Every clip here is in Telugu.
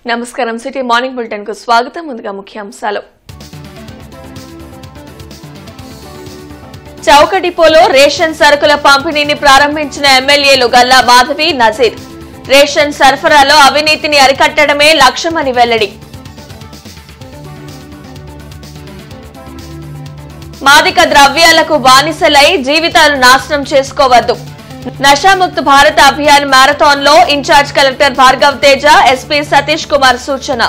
నమస్కారం సిటీ మార్నింగ్ బులెటిన్ కు స్వాగతం. ముందుగా ముఖ్యాంశాలు. చౌక డిపోలో రేషన్ సరుకుల పంపిణీని ప్రారంభించిన ఎమ్మెల్యేలు గల్లా మాధవి, నజీర్. రేషన్ సరఫరాలో అవినీతిని అరికట్టడమే లక్ష్యమని వెల్లడి. మాదక ద్రవ్యాలకు బానిసలై జీవితాలు నాశనం చేసుకోవద్దు. నషాముక్త భారత్ అభియాన్ మ్యారథాన్ లో incharge collector Bhargav Teja, SP Satish Kumar సూచన.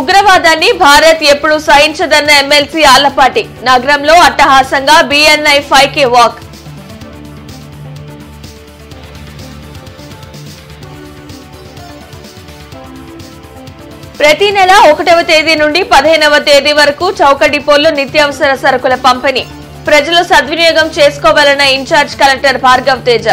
ఉగ్రవాదాన్ని భారత్ ఎప్పుడూ సహించదన్న ఎమ్మెల్సీ ఆళ్లపాటి. నగరంలో అట్టహాసంగా BNI 5K వాక్. ప్రతి నెల 1వ తేదీ నుండి 15వ తేదీ వరకు చౌక డిపోల్లో నిత్యావసర సరుకుల పంపిణీ ప్రజలు సద్వినియోగం చేసుకోవాలన్న incharge collector Bhargav Teja.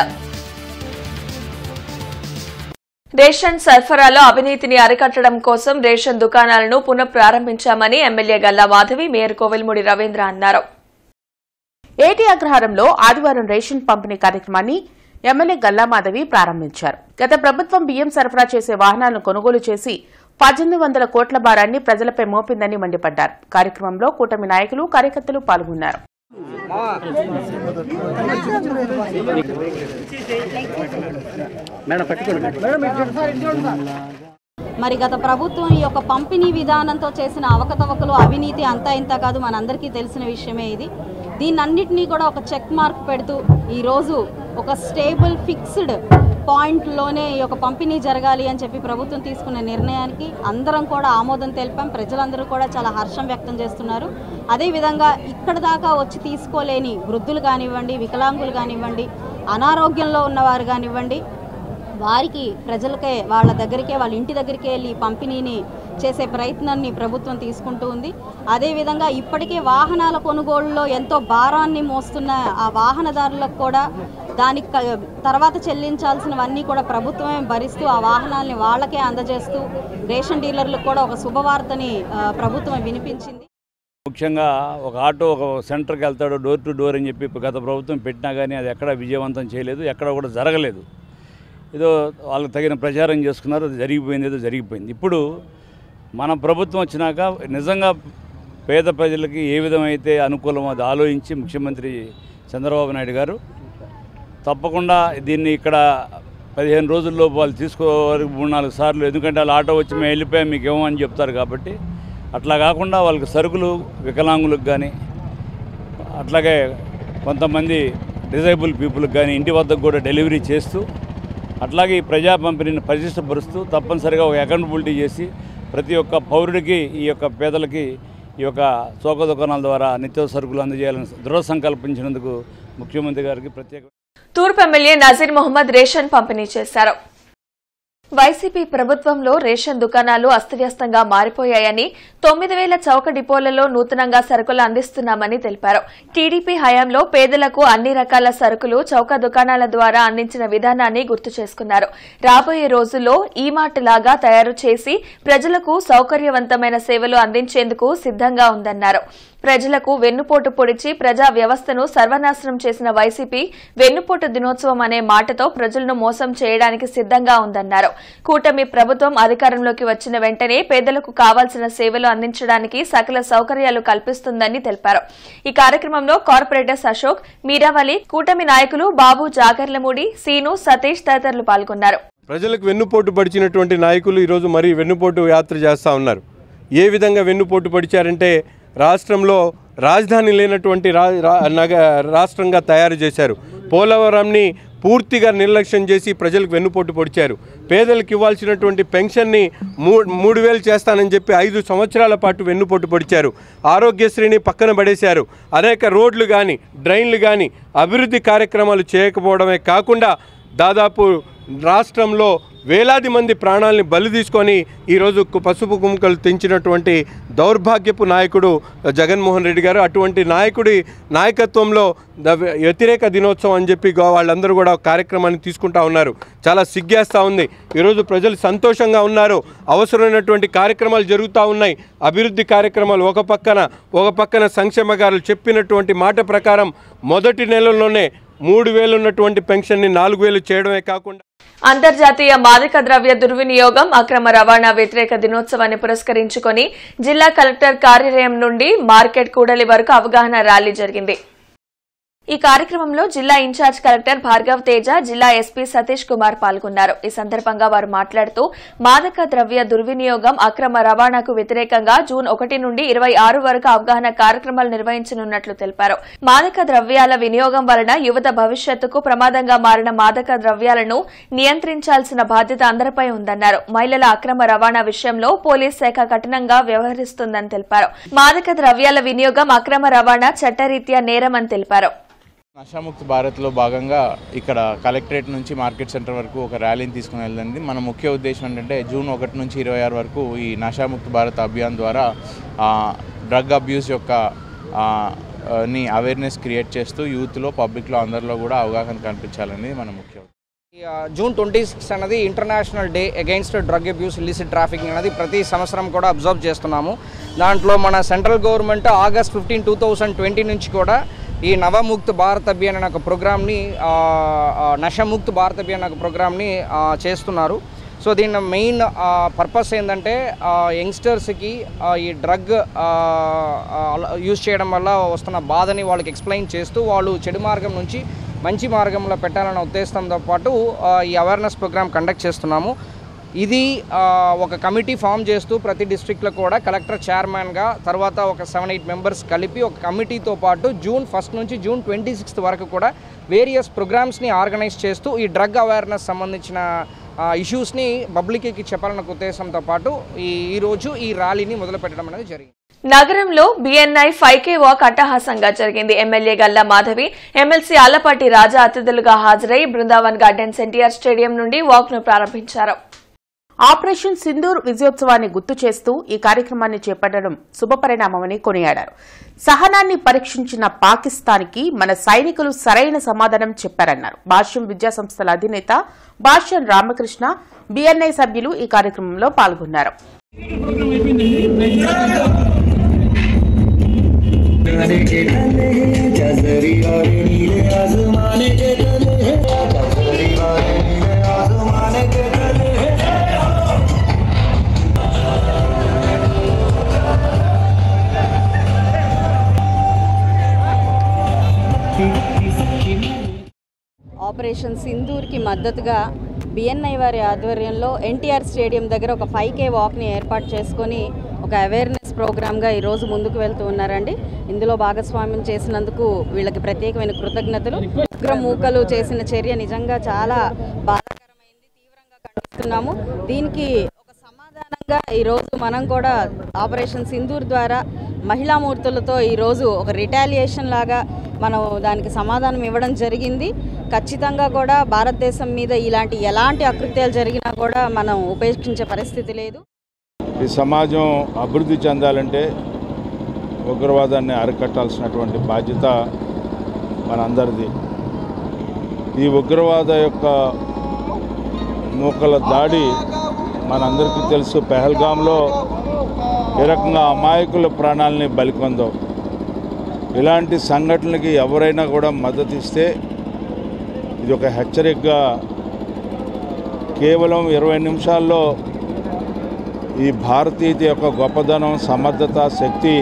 Ration సరఫరాలో అవినీతిని అరికట్టడం కోసం రేషన్ దుకాణాలను పునఃప్రారంభించామని ఎమ్మెల్యే గల్లా మాధవి, మేయర్ కోవెలమూడి రవీంద్ర అన్నారు. ఏటీ అగ్రహారంలో ఆదివారం రేషన్ పంపిణీ కార్యక్రమాన్ని ఎమ్మెల్యే గల్లా మాధవి ప్రారంభించారు. గత ప్రభుత్వం బియ్యం సరఫరా చేసే వాహనాలను కొనుగోలు చేసి 1800 కోట్ల భారాన్ని ప్రజలపై మోపిందని మండిపడ్డారు. కార్యక్రమంలో కూటమి నాయకులు, కార్యకర్తలు పాల్గొన్నారు. మరి గత ప్రభుత్వం ఈ యొక్క పంపిణీ విధానంతో చేసిన అవకతవకలు, అవినీతి అంతా ఇంత కాదు, మనందరికీ తెలిసిన విషయమే ఇది. దీన్నన్నింటినీ కూడా ఒక చెక్ మార్క్ పెడుతూ ఈరోజు ఒక స్టేబుల్ ఫిక్స్డ్ పాయింట్లోనే ఈ యొక్క పంపిణీ జరగాలి అని చెప్పి ప్రభుత్వం తీసుకున్న నిర్ణయానికి అందరం కూడా ఆమోదం తెలిపాం. ప్రజలందరూ కూడా చాలా హర్షం వ్యక్తం చేస్తున్నారు. అదేవిధంగా ఇక్కడ దాకా వచ్చి తీసుకోలేని వృద్ధులు కానివ్వండి, వికలాంగులు కానివ్వండి, అనారోగ్యంలో ఉన్నవారు కానివ్వండి, వారికి ప్రజలకే వాళ్ళ దగ్గరికే, వాళ్ళ ఇంటి దగ్గరికే వెళ్ళి పంపిణీని చేసే ప్రయత్నాన్ని ప్రభుత్వం తీసుకుంటూ ఉంది. అదేవిధంగా ఇప్పటికే వాహనాల కొనుగోలులో ఎంతో భారాన్ని మోస్తున్న ఆ వాహనదారులకు కూడా దానికి తర్వాత చెల్లించాల్సినవన్నీ కూడా ప్రభుత్వమే భరిస్తూ ఆ వాహనాలని వాళ్ళకే అందజేస్తూ రేషన్ డీలర్లకు కూడా ఒక శుభవార్తని ప్రభుత్వం వినిపించింది. ముఖ్యంగా ఒక ఆటో ఒక సెంటర్కి వెళ్తాడు, డోర్ టు డోర్ అని చెప్పి గత ప్రభుత్వం పెట్టినా కానీ అది ఎక్కడ విజయవంతం చేయలేదు, ఎక్కడ కూడా జరగలేదు. ఏదో వాళ్ళకి తగిన ప్రచారం చేసుకున్నారు, అది జరిగిపోయింది, ఏదో జరిగిపోయింది. ఇప్పుడు మన ప్రభుత్వం వచ్చినాక నిజంగా పేద ప్రజలకి ఏ విధమైతే అనుకూలమో అది ఆలోచించి ముఖ్యమంత్రి చంద్రబాబు నాయుడు గారు తప్పకుండా దీన్ని ఇక్కడ 15 రోజుల్లో వాళ్ళు తీసుకోవాలి 3-4 సార్లు. ఎందుకంటే వాళ్ళు ఆటో వచ్చి మేము వెళ్ళిపోయాం మీకు ఏమని చెప్తారు కాబట్టి అట్లా కాకుండా వాళ్ళకి సరుకులు వికలాంగులకు కానీ అట్లాగే కొంతమంది డిజేబుల్ పీపుల్కి కానీ ఇంటి వద్దకు కూడా డెలివరీ చేస్తూ అట్లాగే ఈ ప్రజా పంపిణీని పరిశిష్టపరుస్తూ తప్పనిసరిగా ఒక అకౌంటబిలిటీ చేసి ప్రతి ఒక్క పౌరుడికి ఈ యొక్క పేదలకి ఈ యొక్క చౌక దుకాణాల ద్వారా నిత్యావసర సరుకులు అందజేయాలని దృఢ సంకల్పించినందుకు ముఖ్యమంత్రి గారికి ప్రత్యేక. తూర్పు ఎమ్మెల్యే నజీర్ మొహమ్మద్ రేషన్ పంపిణీ చేశారు. వైసీపీ ప్రభుత్వంలో రేషన్ దుకాణాలు అస్తవ్యస్తంగా మారిపోయాయని 9000 చౌక డిపోలలో నూతనంగా సరుకులు అందిస్తున్నామని తెలిపారు. టీడీపీ హయాంలో పేదలకు అన్ని రకాల సరుకులు చౌక దుకాణాల ద్వారా అందించిన విధానాన్ని గుర్తు చేసుకున్నారు. రాబోయే రోజుల్లో ఈ మాటలాగా తయారు చేసి ప్రజలకు సౌకర్యవంతమైన సేవలు అందించేందుకు సిద్దంగా ఉందన్నారు. ప్రజలకు వెన్నుపోటు పొడిచి ప్రజా వ్యవస్థను సర్వనాశనం చేసిన వైసీపీ వెన్నుపోటు దినోత్సవం అనే మాటతో ప్రజలను మోసం చేయడానికి సిద్దంగా ఉందన్నారు. కూటమి ప్రభుత్వం అధికారంలోకి వచ్చిన వెంటనే పేదలకు కావాల్సిన సేవలు అందించడానికి సకల సౌకర్యాలు కల్పిస్తుందని తెలిపారు. ఈ కార్యక్రమంలో కార్పొరేటర్స్ అశోక్, మీరావళి, కూటమి నాయకులు బాబు, జాగర్లమూడి, సీను, సతీష్ తదితరులు పాల్గొన్నారు. ప్రజలకు వెన్నుపోటు పడిచినటువంటి నాయకులు ఈరోజు మరీ వెన్నుపోటు యాత్ర చేస్తూ ఉన్నారు. ఏ విధంగా వెన్నుపోటు పడిచారంటే రాష్ట్రంలో రాజధాని లేనటువంటి రాష్ట్రంగా తయారు చేశారు. పోలవరంని పూర్తిగా నిర్లక్ష్యం చేసి ప్రజలకు వెన్నుపోటు పొడిచారు. పేదలకు ఇవ్వాల్సినటువంటి పెన్షన్ని 3000 చేస్తానని చెప్పి 5 సంవత్సరాల పాటు వెన్నుపోటు పొడిచారు. ఆరోగ్యశ్రీని పక్కన పడేశారు. అనేక రోడ్లు కానీ డ్రైన్లు కానీ అభివృద్ధి కార్యక్రమాలు చేయకపోవడమే కాకుండా దాదాపు రాష్ట్రంలో వేలాది మంది ప్రాణాలని బలి తీసుకొని ఈరోజు పసుపు కుంకుమలు తెంచినటువంటి దౌర్భాగ్యపు నాయకుడు జగన్మోహన్ రెడ్డి గారు. అటువంటి నాయకుడి నాయకత్వంలో వ్యతిరేక దినోత్సవం అని చెప్పి వాళ్ళందరూ కూడా కార్యక్రమాన్ని తీసుకుంటా ఉన్నారు. చాలా సిగ్గేస్తూ ఉంది. ఈరోజు ప్రజలు సంతోషంగా ఉన్నారు. అవసరమైనటువంటి కార్యక్రమాలు జరుగుతూ ఉన్నాయి. అభివృద్ధి కార్యక్రమాలు ఒక పక్కన సంక్షేమగారులు చెప్పినటువంటి మాట ప్రకారం మొదటి నెలలోనే 3,000 ఉన్నటువంటి పెన్షన్ని 4,000 చేయడమే కాకుండా అంతర్జాతీయ మాదక ద్రవ్య దుర్వినియోగం అక్రమ రవాణా వ్యతిరేక దినోత్సవాన్ని పురస్కరించుకుని జిల్లా కలెక్టర్ కార్యాలయం నుండి మార్కెట్ కూడలి వరకు అవగాహన ర్యాలీ జరిగింది. ఈ కార్యక్రమంలో జిల్లా ఇన్ఛార్జ్ కలెక్టర్ భార్గవ్ తేజ, జిల్లా ఎస్పీ సతీష్ కుమార్ పాల్గొన్నారు. ఈ సందర్భంగా వారు మాట్లాడుతూ మాదక ద్రవ్య దుర్వినియోగం అక్రమ రవాణాకు వ్యతిరేకంగా జూన్ 1 నుండి 26 వరకు అవగాహన కార్యక్రమాలు నిర్వహించనున్నట్లు తెలిపారు. మాదక ద్రవ్యాల వినియోగం వలన యువత భవిష్యత్తుకు ప్రమాదంగా మారిన మాదక ద్రవ్యాలను నియంత్రించాల్సిన బాధ్యత అందరిపై ఉందన్నారు. మహిళల అక్రమ రవాణా విషయంలో పోలీస్ శాఖ కఠినంగా వ్యవహరిస్తుందని తెలిపారు. మాదక ద్రవ్యాల వినియోగం అక్రమ రవాణా చట్టరీత్యా నేరమని తెలిపారు. నషాముక్త్ భారత్లో భాగంగా ఇక్కడ కలెక్టరేట్ నుంచి మార్కెట్ సెంటర్ వరకు ఒక ర్యాలీని తీసుకుని వెళ్ళింది. మన ముఖ్య ఉద్దేశం ఏంటంటే జూన్ 1 నుంచి 26 వరకు ఈ నషాముక్త్ భారత్ అభియాన్ ద్వారా డ్రగ్ అబ్యూస్ యొక్క అవేర్నెస్ క్రియేట్ చేస్తూ యూత్లో, పబ్లిక్లో అందరిలో కూడా అవగాహన కల్పించాలనేది మన ముఖ్య ఉద్దేశం. జూన్ 26 అనేది international day against drug abuse illicit trafficking అనేది ప్రతి సంవత్సరం కూడా అబ్జర్వ్ చేస్తున్నాము. దాంట్లో మన సెంట్రల్ గవర్నమెంట్ ఆగస్ట్ 15, 2020 నుంచి కూడా ఈ నవముక్త్ భారత్ అభియాన్ అనే ఒక ప్రోగ్రామ్ని, నషముక్త్ భారత్ అభియాన్ అనే ఒక ప్రోగ్రామ్ని చేస్తున్నారు. సో దీని మెయిన్ పర్పస్ ఏంటంటే యంగ్స్టర్స్కి ఈ డ్రగ్ యూజ్ చేయడం వల్ల వస్తున్న బాధని వాళ్ళకి ఎక్స్ప్లెయిన్ చేస్తూ వాళ్ళు చెడు మార్గం నుంచి మంచి మార్గంలో పెట్టాలన్న ఉద్దేశంతో పాటు ఈ అవేర్నెస్ ప్రోగ్రామ్ కండక్ట్ చేస్తున్నాము. ఇది ఒక కమిటీ ఫామ్ చేస్తూ ప్రతి డిస్ట్రిక్ట్లో కూడా కలెక్టర్ చైర్మన్గా, తర్వాత ఒక 7-8 మెంబర్స్ కలిపి ఒక కమిటీతో పాటు జూన్ 1 నుంచి జూన్ 26 వరకు కూడా వేరియస్ ప్రోగ్రామ్స్ని ఆర్గనైజ్ చేస్తూ ఈ డ్రగ్ అవేర్నెస్ సంబంధించిన ఇష్యూస్ని పబ్లిక్కి చెప్పాలన్న ఉద్దేశంతో పాటు ఈరోజు ఈ ర్యాలీని మొదలుపెట్టడం అనేది జరిగింది. నగరంలో BNI 5K వాక్ అట్టహాసంగా జరిగింది. ఎమ్మెల్యే గల్లా మాధవి, ఎమ్మెల్సీ ఆలపాటి రాజా అతిథులుగా హాజరై బృందావన్ గార్డెన్స్ ఎన్టీఆర్ స్టేడియం నుండి వాక్ ను ప్రారంభించారు. ఆపరేషన్ సింధూర్ విజయోత్సవాన్ని గుర్తు చేస్తూ ఈ కార్యక్రమాన్ని చేపట్టడం శుభపరిణామమని కొనియాడారు. సహనాన్ని పరీక్షించిన పాకిస్తాన్కి మన సైనికులు సరైన సమాధానం చెప్పారన్నారు. భాష్యం విద్యాసంస్థల అధినేత భాష్యం రామకృష్ణ, BNI సభ్యులు ఈ కార్యక్రమంలో పాల్గొన్నారు. ఆపరేషన్ సింధూర్కి మద్దతుగా BNI వారి ఆధ్వర్యంలో ఎన్టీఆర్ స్టేడియం దగ్గర ఒక 5K వాక్ని ఏర్పాటు చేసుకొని ఒక అవేర్నెస్ ప్రోగ్రామ్గా ఈరోజు ముందుకు వెళ్తూ ఉన్నారండి. ఇందులో భాగస్వామ్యం చేసినందుకు వీళ్ళకి ప్రత్యేకమైన కృతజ్ఞతలు. ఉగ్రమూకలు చేసిన చర్య నిజంగా చాలా బాధాకరమైంది, తీవ్రంగా ఖండిస్తున్నాము. దీనికి ఒక సమాధానంగా ఈరోజు మనం కూడా ఆపరేషన్ సింధూర్ ద్వారా మహిళామూర్తులతో ఈరోజు ఒక రిటాలియేషన్ లాగా మనం దానికి సమాధానం ఇవ్వడం జరిగింది. ఖచ్చితంగా కూడా భారతదేశం మీద ఎలాంటి అకృత్యాలు జరిగినా కూడా మనం ఉపేక్షించే పరిస్థితి లేదు. ఈ సమాజం అభివృద్ధి చెందాలంటే ఉగ్రవాదాన్ని అరికట్టాల్సినటువంటి బాధ్యత మనందరిది. ఈ ఉగ్రవాద యొక్క మూకల దాడి మనందరికీ తెలుసు. పెహల్గాంలో ఏ రకంగా అమాయకుల ప్రాణాలని బలికొందో. ఇలాంటి సంఘటనలకి ఎవరైనా కూడా మద్దతు ఇస్తే ఇది ఒక హెచ్చరికగా కేవలం 20 నిమిషాల్లో ఈ భారతీయత యొక్క గొప్పదనం, సమర్థత, శక్తి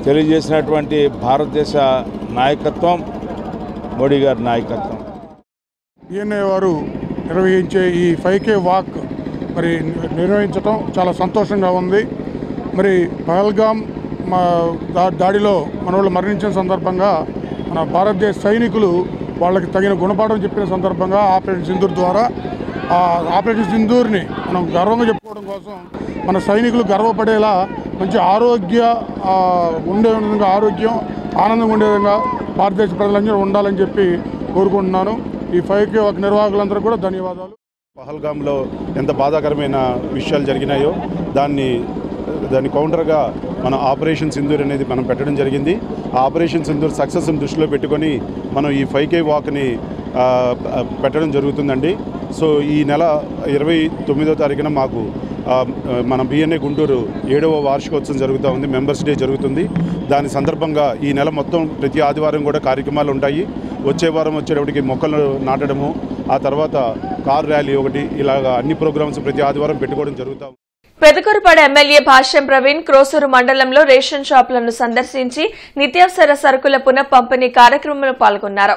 తెలియజేసినటువంటి భారతదేశ నాయకత్వం, మోడీ గారి నాయకత్వం. BNI వారు నిర్వహించే ఈ 5K వాక్ మరి నిర్వహించడం చాలా సంతోషంగా ఉంది. మరి పహల్గాం దాడిలో మన వాళ్ళు మరణించిన సందర్భంగా మన భారతదేశ సైనికులు వాళ్ళకి తగిన గుణపాఠం చెప్పిన సందర్భంగా ఆపరేషన్ సింధూర్ ద్వారా ఆపరేషన్ సింధూర్ని మనం గర్వంగా చెప్పుకోవడం కోసం మన సైనికులు గర్వపడేలా మంచి ఉండే విధంగా ఆరోగ్యం, ఆనందంగా ఉండే విధంగా భారతదేశ ప్రజలందరూ ఉండాలని చెప్పి కోరుకుంటున్నాను. ఈ 5K వాక్ నిర్వాహకులందరూ కూడా ధన్యవాదాలు. పహల్గామ్లో ఎంత బాధాకరమైన విషయాలు జరిగినాయో దాని కౌంటర్గా మన ఆపరేషన్ సింధూర్ అనేది మనం పెట్టడం జరిగింది. ఆ ఆపరేషన్ సింధూర్ సక్సెస్ని దృష్టిలో పెట్టుకొని మనం ఈ 5K వాక్ని పెట్టడం జరుగుతుందండి. సో ఈ నెల 29వ తారీఖున మాకు మన బిఎన్ఏ గుంటూరు 7వ వార్షికోత్సవం జరుగుతూ ఉంది. మెంబర్స్ డే జరుగుతుంది. దాని సందర్భంగా ఈ నెల మొత్తం ప్రతి ఆదివారం కూడా కార్యక్రమాలు ఉంటాయి. వచ్చే వారం వచ్చేటప్పటికి మొక్కలు నాటడము, ఆ తర్వాత కార్ ర్యాలీ ఒకటి, ఇలాగా అన్ని ప్రోగ్రామ్స్ ప్రతి ఆదివారం పెట్టుకోవడం జరుగుతాం. పెదకూరుపాడు ఎమ్మెల్యే భాష్యం ప్రవీణ్ క్రోసూరు మండలంలో రేషన్ షాపులను సందర్శించి నిత్యావసర సరుకుల పునఃపంపిణీ కార్యక్రమంలో పాల్గొన్నారు.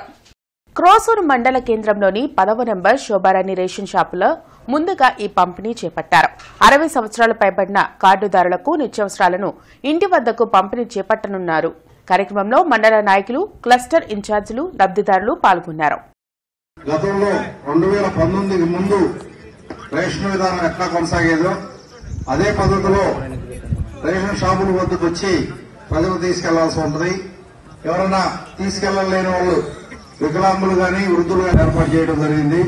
క్రోసూరు మండల కేంద్రంలోని 10వ నెంబర్ శోభారాణి రేషన్ షాపులో ముందుగా ఈ పంపిణీ చేపట్టారు. 60 సంవత్సరాలు పైబడిన కార్డుదారులకు నిత్యావసరాలను ఇంటి వద్దకు పంపిణీ చేపట్టనున్నారు. కార్యక్రమంలో మండల నాయకులు, క్లస్టర్ ఇన్ఛార్జీలు, లబ్దిదారులు పాల్గొన్నారు. గతంలో 2019 ముందు రేషన్ విధానం ఎట్లా కొనసాగేదో అదే పద్ధతిలో రేషన్ షాపుల వద్దకు వచ్చి ప్రజలు తీసుకెళ్లాల్సి ఉంటుంది. ఎవరైనా తీసుకెళ్లలేని వాళ్ళు వికలాంగులు గాని వృద్ధులు గాని ఏర్పాటు చేయడం జరిగింది.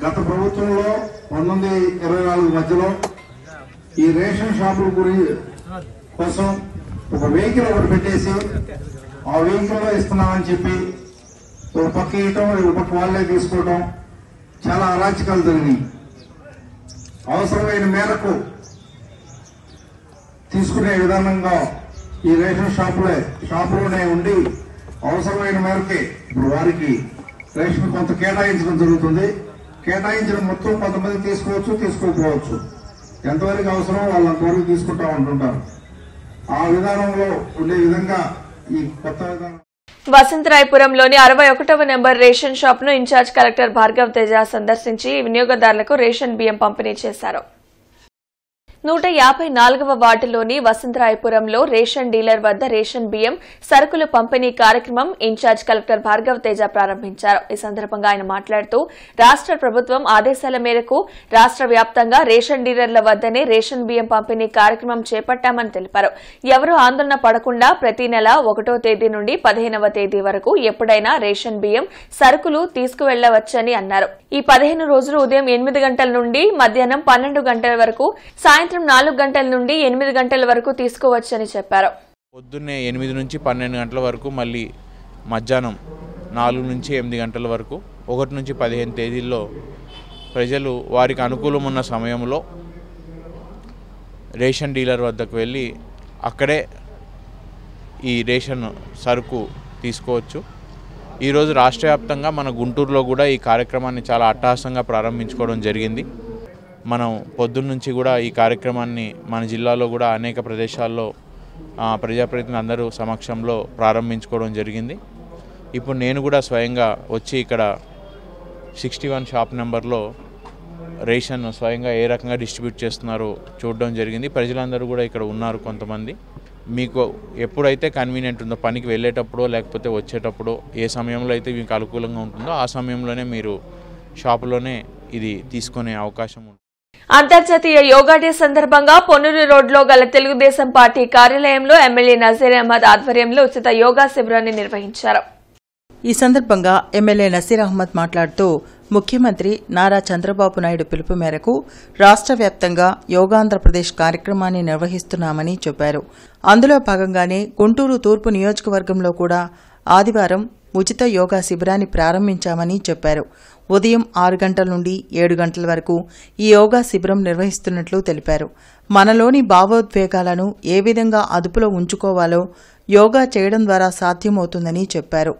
గత ప్రభుత్వంలో 1924 మధ్యలో ఈ రేషన్ షాపుల కోసం ఒక వెహికల్ ఒకటి పెట్టేసి ఆ వెహికల్ లో ఇస్తున్నామని చెప్పి ఒక పక్క ఇవ్వటం, ఒక పక్క వాళ్ళే తీసుకోవటం, చాలా అరాచకాలు జరిగినాయి. అవసరమైన మేరకు తీసుకునే విధానంగా ఈ రేషన్ షాపులోనే ఉండి అవసరమైన మేరకే ఇప్పుడు వారికి రేషన్ కొంత కేటాయించడం జరుగుతుంది. కేటాయించిన మొత్తం కొంతమంది తీసుకోవచ్చు, తీసుకోకపోవచ్చు. ఎంతవరకు అవసరం వాళ్ళంతవరకు తీసుకుంటా ఉంటుంటారు. ఆ విధానంలో ఉండే విధంగా ఈ కొత్త విధానం. వసంతరాయపురంలోని 61వ నెంబర్ రేషన్ షాప్ ను ఇన్ఛార్జ్ కలెక్టర్ భార్గవ్ తేజ సందర్శించి వినియోగదారులకు రేషన్ బియ్యం పంపిణీ చేశారు. 154వ వార్డులోని వసంతరాయపురంలో రేషన్ డీలర్ వద్ద రేషన్ బియ్యం సరుకుల పంపిణీ కార్యక్రమం ఇన్ఛార్జ్ కలెక్టర్ భార్గవ్ తేజ ప్రారంభించారు. ఈ సందర్భంగా ఆయన మాట్లాడుతూ రాష్ట్ర ప్రభుత్వం ఆదేశాల మేరకు రాష్ట్ర వ్యాప్తంగా రేషన్ డీలర్ల వద్దనే రేషన్ బియ్యం పంపిణీ కార్యక్రమం చేపట్టామని తెలిపారు. ఎవరూ ఆందోళన పడకుండా ప్రతి నెల 1వ తేదీ నుండి 15వ తేదీ వరకు ఎప్పుడైనా రేషన్ బియ్యం సరుకులు తీసుకువెళ్లవచ్చని అన్నారు. ఈ 15 రోజులు ఉదయం 8 గంటల నుండి మధ్యాహ్నం 12 గంటల వరకు, సాయంత్రం 4 గంటల నుండి 8 గంటల వరకు తీసుకోవచ్చని చెప్పారు. పొద్దున్నే 8 నుంచి 12 గంటల వరకు, మళ్ళీ మధ్యాహ్నం 4 నుంచి 8 గంటల వరకు 1 నుంచి 15 తేదీల్లో ప్రజలు వారికి అనుకూలం ఉన్న సమయంలో రేషన్ డీలర్ వద్దకు వెళ్ళి అక్కడే ఈ రేషన్ సరుకు తీసుకోవచ్చు. ఈరోజు రాష్ట్ర వ్యాప్తంగా మన గుంటూరులో కూడా ఈ కార్యక్రమాన్ని చాలా అట్టహాసంగా ప్రారంభించుకోవడం జరిగింది. మనం పొద్దున్న నుంచి కూడా ఈ కార్యక్రమాన్ని మన జిల్లాలో కూడా అనేక ప్రదేశాల్లో ప్రజాప్రతినిధులు అందరూ సమక్షంలో ప్రారంభించుకోవడం జరిగింది. ఇప్పుడు నేను కూడా స్వయంగా వచ్చి ఇక్కడ 61 షాప్ నెంబర్లో రేషన్ స్వయంగా ఏ రకంగా డిస్ట్రిబ్యూట్ చేస్తున్నారో చూడడం జరిగింది. ప్రజలందరూ కూడా ఇక్కడ ఉన్నారు. కొంతమంది మీకు ఎప్పుడైతే కన్వీనియంట్ ఉందో, పనికి వెళ్ళేటప్పుడో లేకపోతే వచ్చేటప్పుడో ఏ సమయంలో అయితే మీకు అనుకూలంగా ఉంటుందో ఆ సమయంలోనే మీరు షాపులోనే ఇది తీసుకునే అవకాశం ఉంటుంది. అంతర్జాతీయ యోగా డే సందర్భంగా పొన్నూరు రోడ్లో గల తెలుగుదేశం పార్టీ కార్యాలయంలో ఎమ్మెల్యే నజీర్ అహ్మద్ ఆధ్వర్యంలో ఉచిత యోగా శిబిరాన్ని నిర్వహించారు. ఈ సందర్భంగా ఎమ్మెల్యే నజీర్ అహ్మద్ మాట్లాడుతూ ముఖ్యమంత్రి నారా చంద్రబాబు నాయుడు పిలుపు మేరకు రాష్ట్ర వ్యాప్తంగా యోగాంధ్రప్రదేశ్ కార్యక్రమాన్ని నిర్వహిస్తున్నామని చెప్పారు. అందులో భాగంగానే గుంటూరు తూర్పు నియోజకవర్గంలో కూడా ఆదివారం ఉచిత యోగా శిబిరాన్ని ప్రారంభించామని చెప్పారు. ఉదయం 6 గంటల నుండి 7 గంటల వరకు ఈ యోగా శిబిరం నిర్వహిస్తున్నట్లు తెలిపారు. మనలోని భావోద్వేగాలను ఏ విధంగా అదుపులో ఉంచుకోవాలో యోగా చేయడం ద్వారా సాధ్యమవుతుందని చెప్పారు.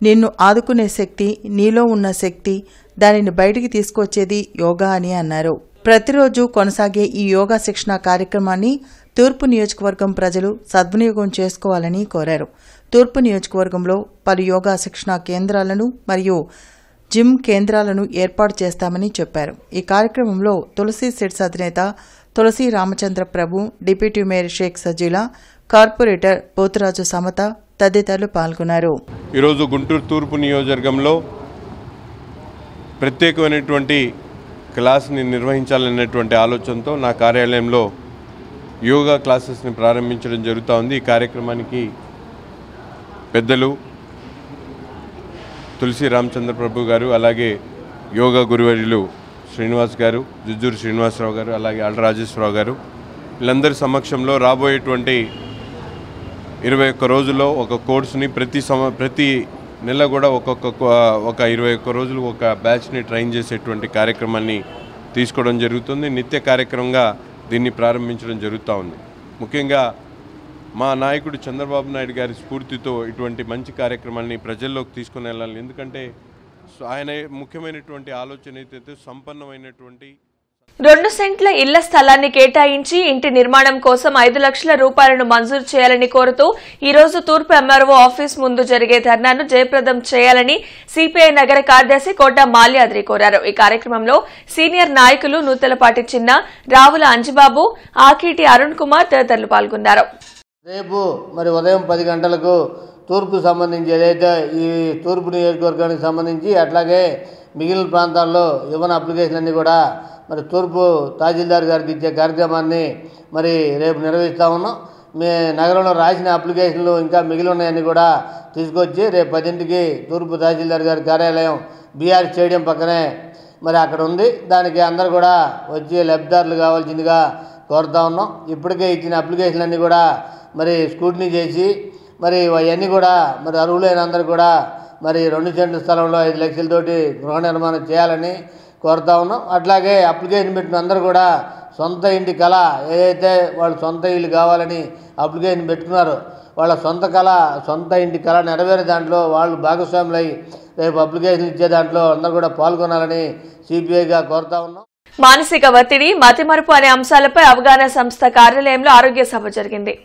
నిన్ను ఆదుకునే శక్తి, నీలో ఉన్న శక్తి, దానిని బయటికి తీసుకొచ్చేది యోగా అని అన్నారు. ప్రతిరోజు కొనసాగే ఈ యోగా శిక్షణ కార్యక్రమాన్ని తూర్పు నియోజకవర్గం ప్రజలు సద్వినియోగం చేసుకోవాలని కోరారు. తూర్పు నియోజకవర్గంలో పలు యోగా శిక్షణ కేంద్రాలను మరియు జిమ్ కేంద్రాలను ఏర్పాటు చేస్తామని చెప్పారు. ఈ కార్యక్రమంలో తులసి సిడ్స్ అధినేత Tulasi Ramachandra Prabhu, deputy mayor Sheikh Sajila, corporator Poturaju Samata తదితరులు పాల్గొన్నారు. ఈరోజు గుంటూరు తూర్పు నియోజకవర్గంలో ప్రత్యేకమైనటువంటి క్లాస్ని నిర్వహించాలనేటువంటి ఆలోచనతో నా కార్యాలయంలో యోగా క్లాసెస్ని ప్రారంభించడం జరుగుతూ ఉంది. ఈ కార్యక్రమానికి పెద్దలు తులసి రామచంద్ర ప్రభు గారు, అలాగే యోగా గురువర్యులు శ్రీనివాస్ గారు, జుజ్జూరు శ్రీనివాసరావు గారు, అలాగే అల్రాజేశ్వరరావు గారు, వీళ్ళందరి సమక్షంలో రాబోయేటువంటి 21 రోజుల్లో ఒక కోర్సుని ప్రతి నెల కూడా ఒక 21 రోజులు ఒక బ్యాచ్ని ట్రైన్ చేసేటువంటి కార్యక్రమాన్ని తీసుకోవడం జరుగుతుంది. నిత్య కార్యక్రమంగా దీన్ని ప్రారంభించడం జరుగుతూ ఉంది. ముఖ్యంగా మా నాయకుడు చంద్రబాబు నాయుడు గారి స్ఫూర్తితో ఇటువంటి మంచి కార్యక్రమాన్ని ప్రజల్లోకి తీసుకుని వెళ్ళాలి. ఎందుకంటే ఆయన ముఖ్యమైనటువంటి ఆలోచన అయితే సంపన్నమైనటువంటి 2 సెంట్ల ఇళ్ల స్థలాన్ని కేటాయించి ఇంటి నిర్మాణం కోసం 5 లక్షల రూపాయలను మంజూరు చేయాలని కోరుతూ ఈ రోజు తూర్పు ఎంఆర్ఓ ఆఫీస్ ముందు జరిగే ధర్నాను జయప్రదం చేయాలని సిపిఐ నగర కార్యదర్శి కోట మాల్యాద్రి కోరారు. ఈ కార్యక్రమంలో సీనియర్ నాయకులు నూతలపాటి చిన్న, రావుల అంజిబాబు, ఆకీటి అరుణ్ కుమార్ తదితరులు పాల్గొన్నారు. రేపు మరి ఉదయం 10 గంటలకు తూర్పుకు సంబంధించి ఏదైతే ఈ తూర్పు నియోజకవర్గానికి సంబంధించి అట్లాగే మిగిలిన ప్రాంతాల్లో ఇవ్వని అప్లికేషన్లన్నీ కూడా మరి తూర్పు తహసీల్దార్ గారికి ఇచ్చే కార్యక్రమాన్ని మరి రేపు నిర్వహిస్తూ ఉన్నాం. మీ నగరంలో రాసిన అప్లికేషన్లు ఇంకా మిగిలి ఉన్నాయని కూడా తీసుకొచ్చి రేపు 10ంటికి తూర్పు తహసీల్దార్ గారి కార్యాలయం బీఆర్ స్టేడియం పక్కనే మరి అక్కడ ఉంది. దానికి అందరూ కూడా వచ్చి లబ్ధిదారులు కావాల్సిందిగా కోరుతా ఉన్నాం. ఇప్పటికే ఇచ్చిన అప్లికేషన్లన్నీ కూడా మరి స్క్రూటినీ చేసి మరి అవన్నీ కూడా మరి అర్హులైన అందరూ కూడా మరి 2 సెంట్ల స్థలంలో 5 లక్షలతోటి గృహ నిర్మాణం చేయాలని కోరుతా ఉన్నాం. అట్లాగే అప్లికేషన్ పెట్టిన అందరూ కూడా సొంత ఇంటి కళ ఏదైతే వాళ్ళు సొంత ఇల్లు కావాలని అప్లికేషన్ పెట్టుకున్నారో వాళ్ళ సొంత ఇంటి కళ నెరవేరే దాంట్లో వాళ్ళు భాగస్వాములై రేపు అప్లికేషన్ ఇచ్చే దాంట్లో అందరూ కూడా పాల్గొనాలని సిపిఐగా కోరుతా ఉన్నాం. మానసిక ఒత్తిడి, మతిమరుపు అనే అంశాలపై అవగాహన సంస్థ కార్యాలయంలో ఆరోగ్య సభ జరిగింది.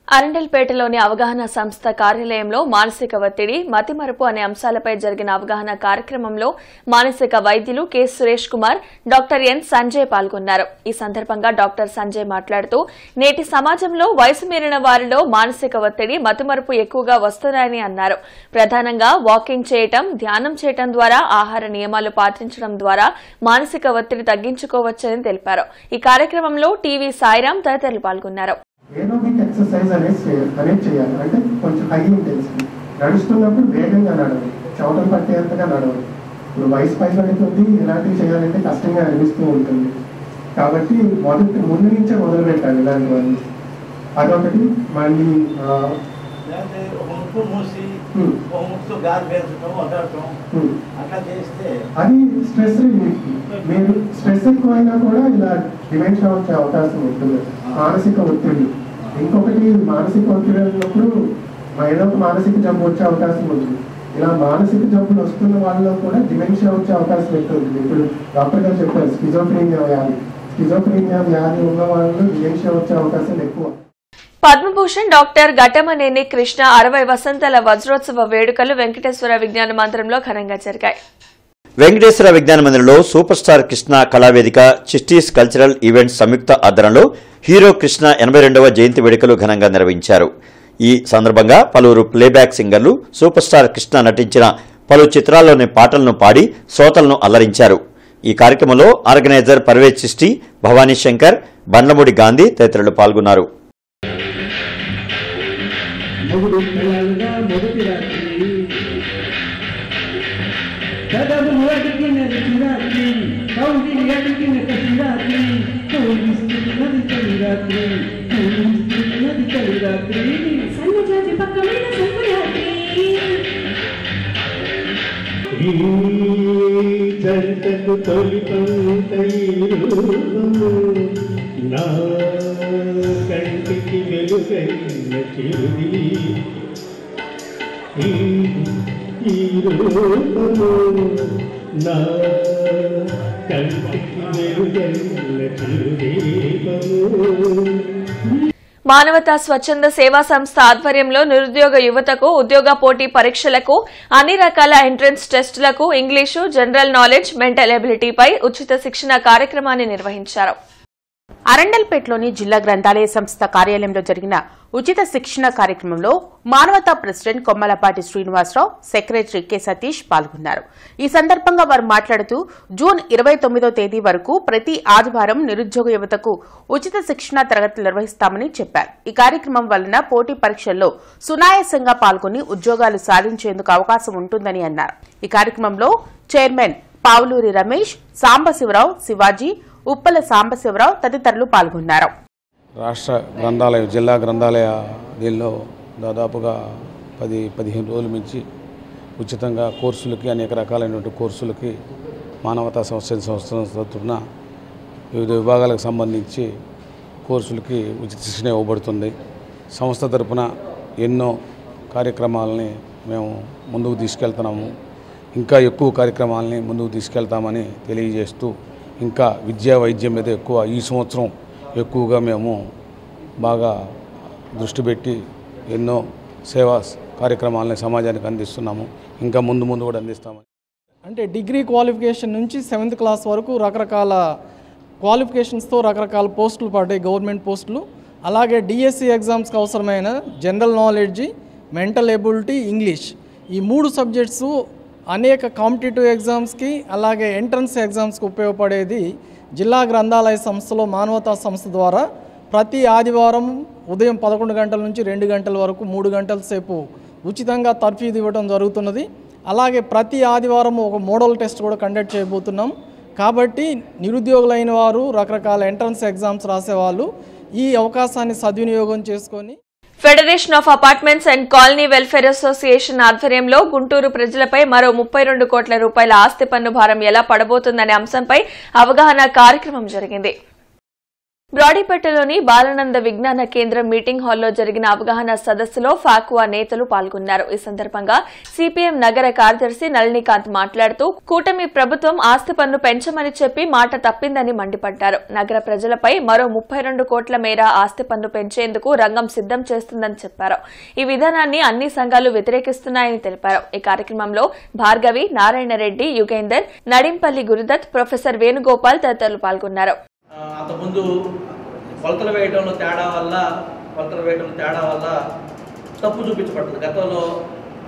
అరండల్పేటలోని అవగాహన సంస్థ కార్యాలయంలో మానసిక ఒత్తిడి, మతిమరుపు అనే అంశాలపై జరిగిన అవగాహన కార్యక్రమంలో మానసిక వైద్యులు K Suresh Kumar, doctor N Sanjay పాల్గొన్నారు. ఈ సందర్భంగా డాక్టర్ సంజయ్ మాట్లాడుతూ నేటి సమాజంలో వయసు మీరిన వారిలో మానసిక ఒత్తిడి, మతిమరుపు ఎక్కువగా వస్తున్నాయని అన్నారు. ప్రధానంగా వాకింగ్ చేయటం, ధ్యానం చేయటం ద్వారా, ఆహార నియమాలు పాటించడం ద్వారా మానసిక ఒత్తిడి తగ్గించుకోవచ్చని తెలిపారు. ఈ కార్యక్రమంలో టీవీ సాయిరాం తదితరులు పాల్గొన్నారు. ఏరోబిక్ ఎక్సర్సైజ్ అనేది చేయాలి. అంటే కొంచెం హై ఇంటెన్సిటీ, నడుస్తున్నప్పుడు వేగంగా నడవాలి, చెమటలు పట్టేంతగా నడవాలి. ఇప్పుడు వయసు పైబడుతుంది, ఇలాంటివి చేయాలంటే కష్టంగా అనిపిస్తూ ఉంటుంది. కాబట్టి ముందు నుంచే మొదలు పెట్టాలి ఇలాంటివన్నీ. అదొకటి. మళ్ళీ అది స్ట్రెస్ రిలీఫ్. మీరు స్ట్రెస్ ఎక్కువైనా కూడా ఇలా డిమెన్షియా వచ్చే అవకాశం ఉంటుంది, మానసిక ఒత్తిడి. ఇంకొకటి మానసిక ఒత్తిడి అన్నప్పుడు ఏదో ఒక మానసిక జబ్బు వచ్చే అవకాశం ఉంటుంది. ఇలా మానసిక జబ్బులు వస్తున్న వాళ్ళలో కూడా డిమెన్షియా వచ్చే అవకాశం ఎక్కువ ఉంటుంది. ఇప్పుడు డాక్టర్ గారు చెప్పారు స్కిజోఫ్రీనియా వ్యాధి ఉన్న వాళ్ళలో డిమెన్షియా వచ్చే అవకాశం ఎక్కువ. పద్మభూషణ్ డాక్టర్ ఘటమనేని కృష్ణ 60 వసంతాల వజ్రోత్సవ వేడుకలు వెంకటేశ్వర విజ్ఞాన మందిరంలో ఘనంగా జరిగాయి. వెంకటేశ్వర విజ్ఞాన మందిరంలో super star Krishna Kalavedika, Chishtis cultural events సంయుక్త ఆధ్వర్యంలో హీరో కృష్ణ 82వ జయంతి వేడుకలు ఘనంగా నిర్వహించారు. ఈ సందర్భంగా పలువురు ప్లేబ్యాక్ సింగర్లు సూపర్ స్టార్ కృష్ణ నటించిన పలు చిత్రాల్లోని పాటలను పాడి శ్రోతలను అల్లరించారు. ఈ కార్యక్రమంలో ఆర్గనైజర్ పర్వేజ్ చిస్టీ, భవానీ శంకర్, బండ్లమూడి గాంధీ తదితరులు పాల్గొన్నారు. నా కంటికి వెలుగైన చిరుది ఈ రూపము, నా కంటికి వెలుగైన చిరుదీపము. మానవతా స్వచ్ఛంద సేవా సంస్థ ఆధ్వర్యంలో నిరుద్యోగ యువతకు ఉద్యోగ పోటీ పరీక్షలకు, అన్ని రకాల ఎంట్రన్స్ టెస్టులకు, ఇంగ్లీషు, జనరల్ నాలెడ్జ్, మెంటల్ ఎబిలిటీపై ఉచిత శిక్షణ కార్యక్రమాన్ని నిర్వహించారు. అరండల్పేటలోని జిల్లా గ్రంథాలయ సంస్థ కార్యాలయంలో జరిగిన ఉచిత శిక్షణ కార్యక్రమంలో Manavata president Kommalapati Srinivasarao, secretary K Satish పాల్గొన్నారు. ఈ సందర్భంగా వారు మాట్లాడుతూ జూన్ 29వ తేదీ వరకు ప్రతి ఆదివారం నిరుద్యోగ యువతకు ఉచిత శిక్షణ తరగతులు నిర్వహిస్తామని చెప్పారు. ఈ కార్యక్రమం వలన పోటీ పరీక్షల్లో సునాయాసంగా పాల్గొని ఉద్యోగాలు సాధించేందుకు అవకాశం ఉంటుందని అన్నారు. ఈ కార్యక్రమంలో చైర్మన్ పావులూరి రమేష్, సాంబశివరావు, శివాజీ, ఉప్పల సాంబశివరావు తదితరులు పాల్గొన్నారు. రాష్ట్ర గ్రంథాలయం, జిల్లా గ్రంథాలయ దీనిలో దాదాపుగా 10-15 రోజుల నుంచి ఉచితంగా కోర్సులకి, అనేక రకాలైనటువంటి కోర్సులకి మానవతా సంస్థ వివిధ విభాగాలకు సంబంధించి కోర్సులకి ఉచిత శిక్షణ ఇవ్వబడుతుంది. సంస్థ తరపున ఎన్నో కార్యక్రమాలని మేము ముందుకు తీసుకెళ్తున్నాము. ఇంకా ఎక్కువ కార్యక్రమాలని ముందుకు తీసుకెళ్తామని తెలియజేస్తూ, ఇంకా విద్యా వైద్యం మీద ఎక్కువ ఈ సంవత్సరం ఎక్కువగా మేము బాగా దృష్టి పెట్టి ఎన్నో సేవా కార్యక్రమాలని సమాజానికి అందిస్తున్నాము. ఇంకా ముందు కూడా అందిస్తాము. అంటే డిగ్రీ క్వాలిఫికేషన్ నుంచి 7th క్లాస్ వరకు రకరకాల క్వాలిఫికేషన్స్తో రకరకాల పోస్టులు పడ్డాయి, గవర్నమెంట్ పోస్టులు. అలాగే డిఎస్సి ఎగ్జామ్స్కి అవసరమైన general knowledge, mental ability, English, ఈ 3 సబ్జెక్ట్స్ అనేక కాంపిటేటివ్ ఎగ్జామ్స్కి అలాగే ఎంట్రన్స్ ఎగ్జామ్స్కి ఉపయోగపడేది జిల్లా గ్రంథాలయ సంస్థలో మానవతా సంస్థ ద్వారా ప్రతి ఆదివారం ఉదయం 11 గంటల నుంచి 2 గంటల వరకు 3 గంటల సేపు ఉచితంగా తర్ఫీదు ఇవ్వడం జరుగుతున్నది. అలాగే ప్రతి ఆదివారం ఒక మోడల్ టెస్ట్ కూడా కండక్ట్ చేయబోతున్నాం. కాబట్టి నిరుద్యోగులైన వారు, రకరకాల ఎంట్రన్స్ ఎగ్జామ్స్ రాసేవాళ్ళు ఈ అవకాశాన్ని సద్వినియోగం చేసుకొని federation of apartments and colony welfare association ఆధ్వర్యంలో గుంటూరు ప్రజలపై మరో 32 కోట్ల రూపాయల ఆస్తి పన్ను భారం ఎలా పడబోతుందనే అంశంపై అవగాహన కార్యక్రమం జరిగింది. బ్రాడీపేటలోని బాలానంద విజ్ఞాన కేంద్రం మీటింగ్ హాల్లో జరిగిన అవగాహన సదస్సులో ఫాక్వా నేతలు పాల్గొన్నారు. ఈ సందర్భంగా సిపిఎం నగర కార్యదర్శి నళినీకాంత్ మాట్లాడుతూ కూటమి ప్రభుత్వం ఆస్తి పన్ను పెంచమని చెప్పి మాట తప్పిందని మండిపడ్డారు. నగర ప్రజలపై మరో 32 కోట్ల మేర ఆస్తి పన్ను పెంచేందుకు రంగం సిద్దం చేస్తుందని చెప్పారు. ఈ విధానాన్ని అన్ని సంఘాలు వ్యతిరేకిస్తున్నాయని తెలిపారు. ఈ కార్యక్రమంలో భార్గవి, నారాయణరెడ్డి, యుగేందర్, నడింపల్లి గురుదత్, ప్రొఫెసర్ వేణుగోపాల్ తదితరులు పాల్గొన్నారు. అంతకుముందు కొలతలు వేయడంలో తేడా వల్ల తప్పు చూపించబడుతుంది. గతంలో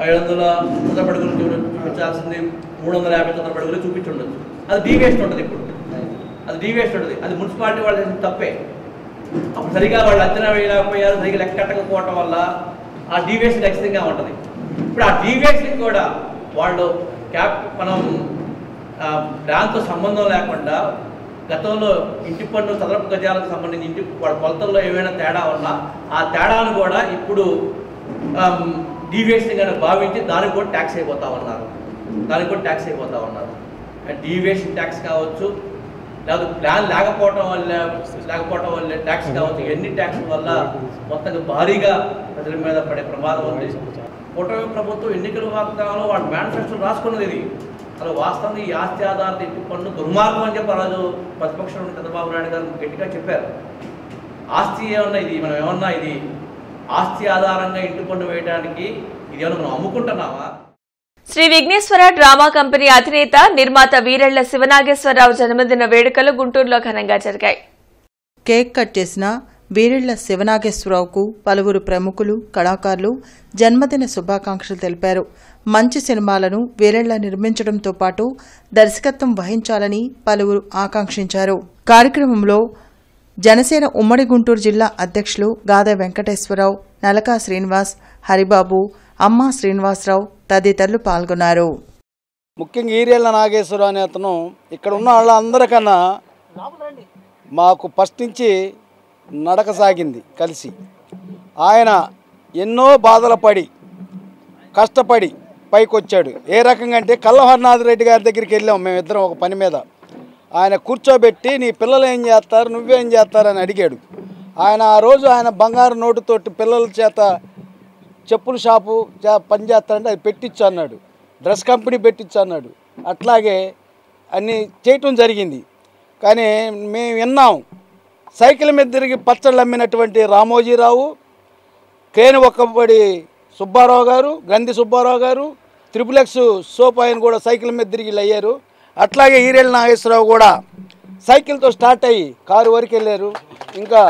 500 చదరపడుగులు చూపించాల్సింది 350 చదరపడుగులు చూపించుండొచ్చు. అది డీవేస్ట్ ఉంటుంది. ఇప్పుడు అది డీవేస్ట్ ఉంటుంది. అది మున్సిపాలిటీ వాళ్ళు చేసిన తప్పే. అప్పుడు సరిగా వాళ్ళు అంచనా వేయలేకపోయారు, సరిగా లెక్క కట్టకపోవటం వల్ల ఆ డీవేస్ట్ ఖచ్చితంగా ఉంటుంది. ఇప్పుడు ఆ డీవేస్ట్కి కూడా వాళ్ళు మనం దాంతో సంబంధం లేకుండా గతంలో ఇంటి పన్ను చదరపు గజాలకు సంబంధించి వాళ్ళ కొలతల్లో ఏమైనా తేడా ఉన్నా ఆ తేడాను కూడా ఇప్పుడు డీవియేషన్ గానే భావించి దానికి కూడా ట్యాక్స్ అయిపోతా ఉన్నారు. డీవియేషన్ ట్యాక్స్ కావచ్చు, లేదా ప్లాన్ లేకపోవటం వల్ల ట్యాక్స్ కావచ్చు. ఎన్ని ట్యాక్స్ వల్ల మొత్తంగా భారీగా ప్రజల మీద పడే ప్రమాదం ఉంది. కూటమి ప్రభుత్వం ఎన్నికల వాగ్దానంలో వాళ్ళ మేనిఫెస్టో రాసుకున్నది ఇది. అసలు వాస్తవంగా ఈ ఆస్తి ఆధారిత ఇంటి పన్ను దుర్మార్గం అని చెప్పి ఆ రోజు ప్రతిపక్షంలో చంద్రబాబు నాయుడు గారు గట్టిగా చెప్పారు. ఆస్తి ఏమన్నా ఇది, మనం ఏమన్నా ఇది ఆస్తి ఆధారంగా ఇంటి పన్ను వేయడానికి ఇది ఏమన్నా మనం అమ్ముకుంటున్నావా? శ్రీ విఘ్నేశ్వర డ్రామా కంపెనీ అధినేత, నిర్మాత వీరెళ్ల శివనాగేశ్వరరావు జన్మదిన వేడుకలు గుంటూరులో ఘనంగా జరిగాయి. కేక్ కట్ చేసిన వీరెళ్ల శివనాగేశ్వరరావుకు పలువురు ప్రముఖులు, కళాకారులు జన్మదిన శుభాకాంక్షలు తెలిపారు. మంచి సినిమాలను వీరెళ్ల నిర్మించడంతో పాటు దర్శకత్వం వహించాలని పలువురు ఆకాంక్షించారు. కార్యక్రమంలో జనసేన ఉమ్మడి గుంటూరు జిల్లా అధ్యక్షులు గాద వెంకటేశ్వరరావు, నలకా శ్రీనివాస్, హరిబాబు, అమ్మా శ్రీనివాసరావు తదితరులు పాల్గొన్నారు. ముఖ్యంగా వీరెళ్ల నాగేశ్వరరావు అనే అతను ఇక్కడ ఉన్న వాళ్ళందరికన్నా మాకు ఫస్ట్ నుంచి నడక సాగింది కలిసి. ఆయన ఎన్నో బాధలు పడి కష్టపడి పైకి వచ్చాడు. ఏ రకంగా అంటే కల్లహర్నాథ్ రెడ్డి గారి దగ్గరికి వెళ్ళాం మేమిద్దరం ఒక పని మీద. ఆయన కూర్చోబెట్టి నీ పిల్లలు ఏం చేస్తారు, నువ్వేం చేస్తారని అడిగాడు. ఆయన ఆ రోజు ఆయన బంగారు నోటుతోటి పిల్లల చేత చెప్పుల షాపు పని చేస్తారంటే అది పెట్టించు అన్నాడు. డ్రెస్ కంపెనీ పెట్టించు అన్నాడు. అట్లాగే అన్నీ చేయటం జరిగింది. కానీ మేము విన్నాం, సైకిల్ మీద తిరిగి పచ్చళ్ళు అమ్మినటువంటి రామోజీరావు, కేను ఒక్కబడి సుబ్బారావు గారు, గంధి సుబ్బారావు గారు, త్రిపులెక్స్ సోప్ ఆయన కూడా సైకిల్ మీద తిరిగి అయ్యారు. అట్లాగే వీరెళ్ల నాగేశ్వరరావు కూడా సైకిల్తో స్టార్ట్ అయ్యి కారు వరకు వెళ్ళారు. ఇంకా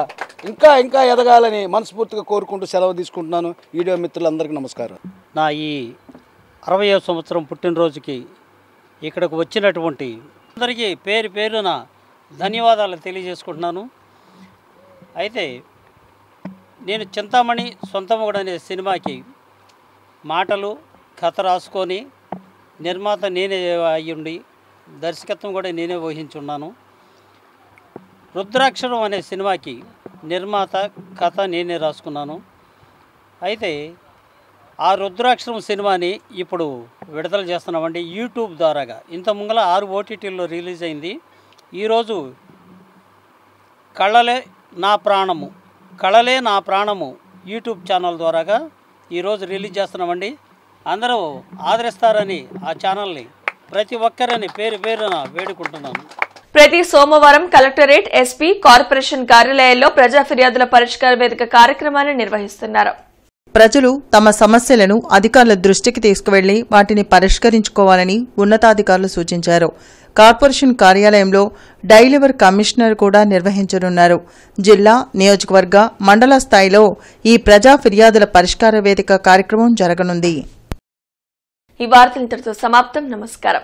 ఇంకా ఇంకా ఎదగాలని మనస్ఫూర్తిగా కోరుకుంటూ సెలవు తీసుకుంటున్నాను. వీడియో మిత్రులందరికీ నమస్కారం. నా ఈ 60వ సంవత్సరం పుట్టినరోజుకి ఇక్కడికి వచ్చినటువంటి అందరికీ పేరు పేరున ధన్యవాదాలు తెలియజేసుకుంటున్నాను. అయితే నేను చింతామణి సొంతమొగుడు అనే సినిమాకి మాటలు కథ రాసుకొని నిర్మాత నేనే అయ్యుండి దర్శకత్వం కూడా నేనే వహించున్నాను. రుద్రాక్షరం అనే సినిమాకి నిర్మాత కథ నేనే రాసుకున్నాను. అయితే ఆ రుద్రాక్షరం సినిమాని ఇప్పుడు విడుదల చేస్తున్నామండి యూట్యూబ్ ద్వారాగా. ఇంత ముంగల 6 OTTల్లో రిలీజ్ అయింది. ఈరోజు కళలే నా ప్రాణము యూట్యూబ్ ఛానల్ ద్వారాగా ఈరోజు రిలీజ్ చేస్తున్నామండి. అందరూ ఆదరిస్తారని ఆ ఛానల్ని ప్రతి ఒక్కరని పేరు పేరున వేడుకుంటున్నాను. ప్రతి సోమవారం కలెక్టరేట్, ఎస్పీ, కార్పొరేషన్ కార్యాలయాల్లో ప్రజా ఫిర్యాదుల పరిష్కార వేదిక కార్యక్రమాన్ని నిర్వహిస్తున్నారు. ప్రజలు తమ సమస్యలను అధికారుల దృష్టికి తీసుకువెళ్లి వాటిని పరిష్కరించుకోవాలని ఉన్నతాధికారులు సూచించారు. కార్పొరేషన్ కార్యాలయంలో డైలివర్ కమిషనర్ కూడా నిర్వహించనున్నారు. జిల్లా, నియోజకవర్గ, మండల స్థాయిలో ఈ ప్రజా ఫిర్యాదుల పరిష్కార వేదిక కార్యక్రమం జరగనుంది. ఈ వార్తలు ఇంతటితో సమాప్తం. నమస్కారం.